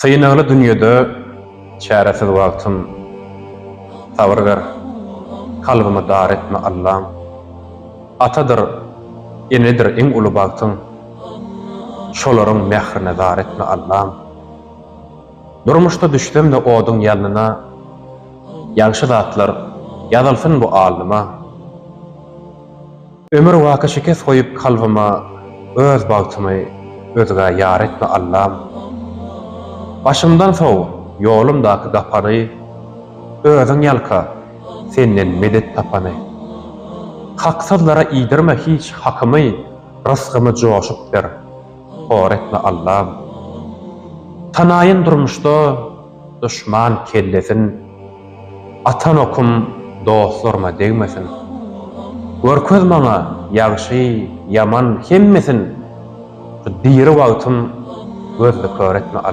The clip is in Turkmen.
Synaly dünýede çäresiz wagtym sabr ber, kalbymy dar etme Allah'ım. Atadır, enedir iň uly bagtyň, şolaryň mährine dar etme Allah'ım. Durmuşda düşdüm de oduň ýanyna, ýagşy zatlar ýazylsyn bu alnyma. Ömür waka şekes goýup kalbyma öz bagtymy özüge ýar etme Allah'ım. Başımdan sow, ýolumdaky gapany, özüň ýalka, senden medet tapany. Haksızlara iýdirme hiç hakymy, rızkymy joşup ber, hor etme Allah'ım. Tanaýyn durmuşda, düşman kellesin, atan okum dostlarıma degmesin. Görköz maňa ýagşy, ýaman hemmesin, şu diri wagtym gözle kör etme Allah'ım.